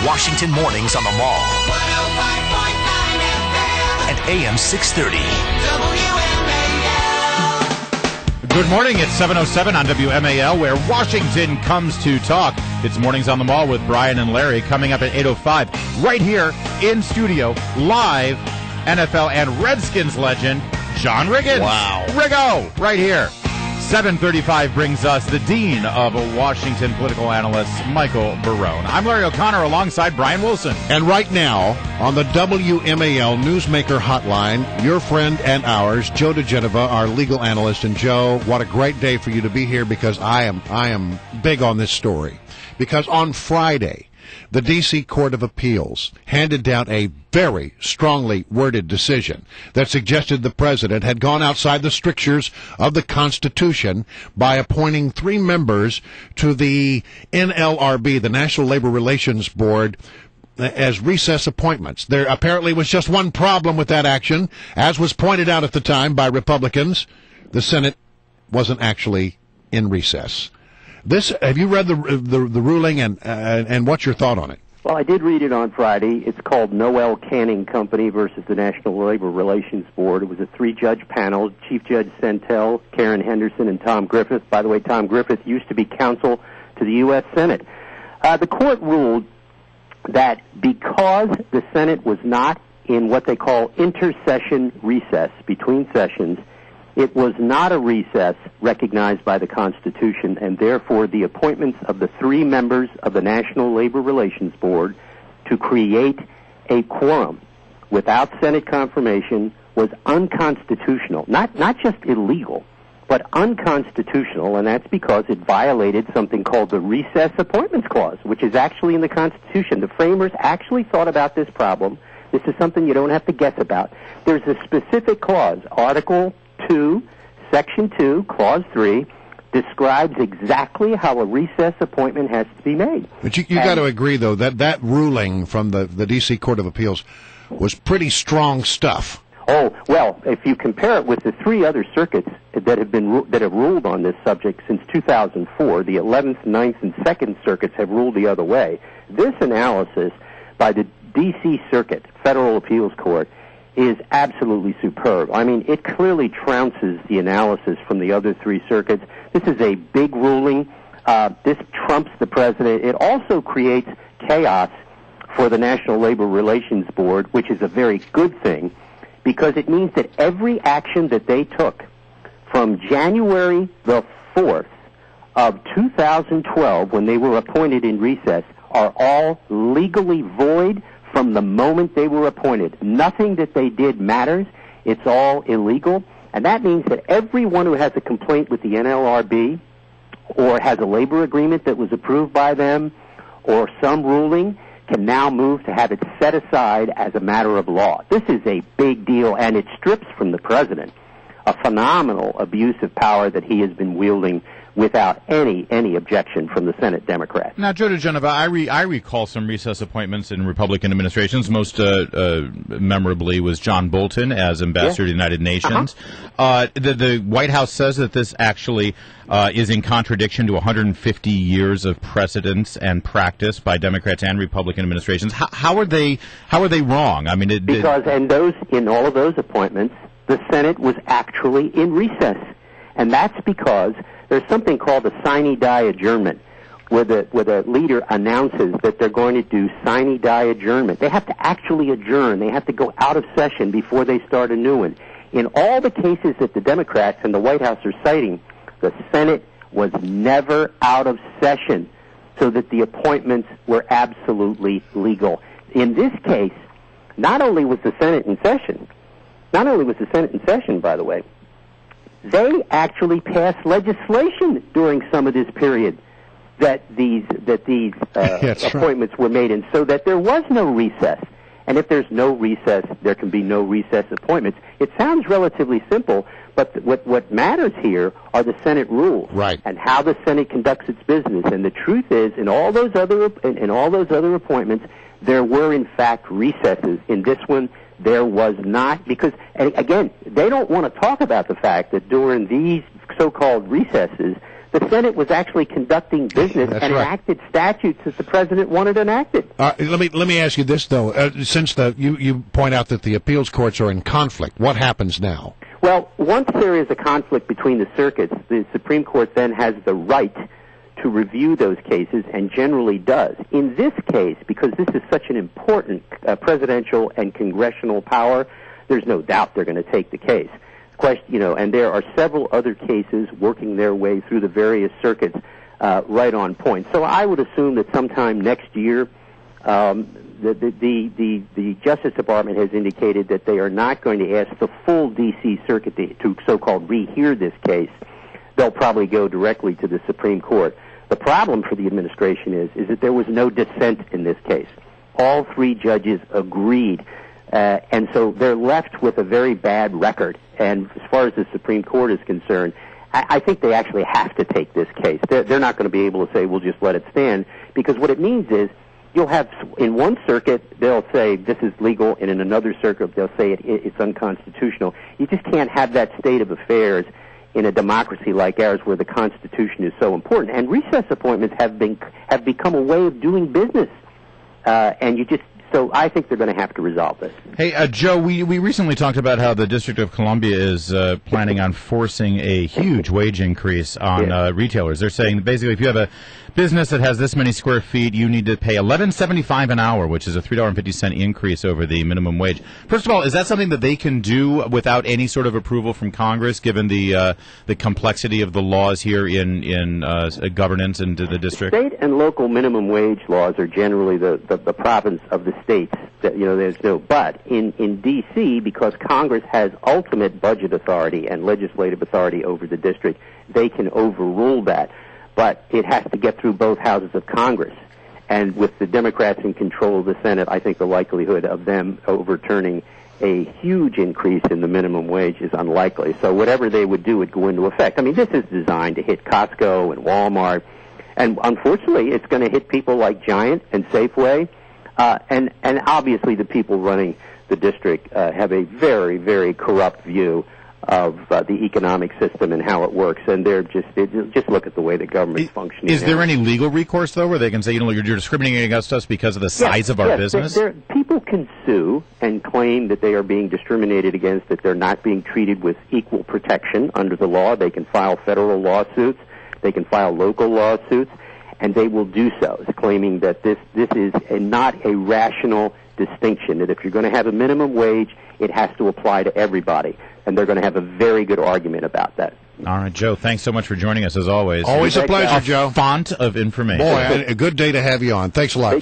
Washington mornings on the Mall. 105.9 FM. And AM 630. WMAL. Good morning. It's 7:07 on WMAL, where Washington comes to talk. It's Mornings on the Mall with Brian and Larry, coming up at 8:05. Right here in studio, live, NFL and Redskins legend, John Riggins. Wow. Riggo, right here. 7:35 brings us the Dean of Washington political analysts, Michael Barone. I'm Larry O'Connor alongside Brian Wilson. And right now, on the WMAL Newsmaker Hotline, your friend and ours, Joe DiGenova, our legal analyst. And Joe, what a great day for you to be here, because I am big on this story. Because on Friday, the D.C. Court of Appeals handed down a very strongly worded decision that suggested the president had gone outside the strictures of the Constitution by appointing 3 members to the NLRB, the National Labor Relations Board, as recess appointments. There apparently was just one problem with that action. As was pointed out at the time by Republicans, the Senate wasn't actually in recess. Have you read the ruling, and what's your thought on it? Well, I did read it on Friday. It's called Noel Canning Company versus the National Labor Relations Board. It was a 3-judge panel: Chief Judge Sentel, Karen Henderson, and Tom Griffith. By the way, Tom Griffith used to be counsel to the U.S. Senate. The court ruled that because the Senate was not in what they call intersession recess, between sessions, it was not a recess recognized by the Constitution, and therefore the appointments of the 3 members of the National Labor Relations Board to create a quorum without Senate confirmation was unconstitutional. Not just illegal, but unconstitutional, and that's because it violated something called the Recess Appointments Clause, which is actually in the Constitution. The framers actually thought about this problem. This is something you don't have to guess about. There's a specific clause, Article 2, Section 2, Clause 3, describes exactly how a recess appointment has to be made. But you got to agree, though, that ruling from the D.C. Court of Appeals was pretty strong stuff. Oh, well, if you compare it with the 3 other circuits that have ruled on this subject since 2004, the 11th, 9th, and 2nd circuits have ruled the other way. This analysis by the D.C. Circuit, Federal Appeals Court, is absolutely superb. I mean, it clearly trounces the analysis from the other 3 circuits. This is a big ruling. This trumps the president. It also creates chaos for the National Labor Relations Board, which is a very good thing, because it means that every action that they took from January the 4th of 2012, when they were appointed in recess, are all legally void from the moment they were appointed. Nothing that they did matters. It's all illegal. And that means that everyone who has a complaint with the NLRB or has a labor agreement that was approved by them or some ruling can now move to have it set aside as a matter of law. This is a big deal, and it strips from the president a phenomenal abuse of power that he has been wielding without any objection from the Senate Democrats. Now, Joe DiGenova, I recall some recess appointments in Republican administrations. Most memorably was John Bolton as ambassador to the United Nations. The White House says that this actually is in contradiction to 150 years of precedence and practice by Democrats and Republican administrations. How are they wrong? I mean, in all of those appointments, the Senate was actually in recess, and that's because there's something called a sine die adjournment, where the leader announces that they're going to do sine die adjournment. They have to actually adjourn. They have to go out of session before they start a new one. In all the cases that the Democrats and the White House are citing, the Senate was never out of session, so that the appointments were absolutely legal. In this case, not only was the Senate in session, by the way, they actually passed legislation during some of this period that these appointments were made in, so that there was no recess. And if there's no recess, there can be no recess appointments. It sounds relatively simple, but what matters here are the Senate rules, right, and how the Senate conducts its business. And the truth is, in all those other appointments, there were in fact recesses. In this one, there was not, because, again, they don't want to talk about the fact that during these so-called recesses, The Senate was actually conducting business and enacted statutes that the president wanted enacted. Let me ask you this though: since you point out that the appeals courts are in conflict, what happens now? Well, once there is a conflict between the circuits, the Supreme Court then has the right to review those cases, and generally does. In this case, because this is such an important presidential and congressional power, there's no doubt they're going to take the case. And there are several other cases working their way through the various circuits right on point. So I would assume that sometime next year, the Justice Department has indicated that they are not going to ask the full D.C. Circuit to so-called rehear this case. They'll probably go directly to the Supreme Court. The problem for the administration is that there was no dissent in this case. All three judges agreed, and so they're left with a very bad record. And as far as the Supreme Court is concerned, I think they actually have to take this case. They're not going to be able to say, we'll just let it stand, because what it means is you'll have, in one circuit, they'll say this is legal, and in another circuit, they'll say it's unconstitutional. You just can't have that state of affairs in a democracy like ours where the Constitution is so important. And recess appointments have become a way of doing business. So I think they're going to have to resolve this. Hey, Joe, we recently talked about how the District of Columbia is planning on forcing a huge wage increase on retailers. They're saying basically if you have a business that has this many square feet, you need to pay $11.75 an hour, which is a $3.50 increase over the minimum wage. First of all, is that something that they can do without any sort of approval from Congress, given the complexity of the laws here in governance and the district? State and local minimum wage laws are generally the province of the states. There's no. But in D.C., because Congress has ultimate budget authority and legislative authority over the district, they can overrule that. But it has to get through both houses of Congress. And with the Democrats in control of the Senate, I think the likelihood of them overturning a huge increase in the minimum wage is unlikely. So whatever they would do would go into effect. I mean, this is designed to hit Costco and Walmart. And unfortunately, it's going to hit people like Giant and Safeway. And obviously the people running the district have a very, very corrupt view of the economic system and how it works, and they just look at the way the government's functioning. Is there any legal recourse, though, where they can say, you're discriminating against us because of the size of our business? People can sue and claim that they are being discriminated against, that they're not being treated with equal protection under the law. They can file federal lawsuits. They can file local lawsuits, and they will do so, claiming that this is not a rational distinction, that if you're going to have a minimum wage, it has to apply to everybody. And they're going to have a very good argument about that. All right, Joe, thanks so much for joining us, as always. Always a pleasure, Joe. Font of information. Boy, a good day to have you on. Thanks a lot, Joe.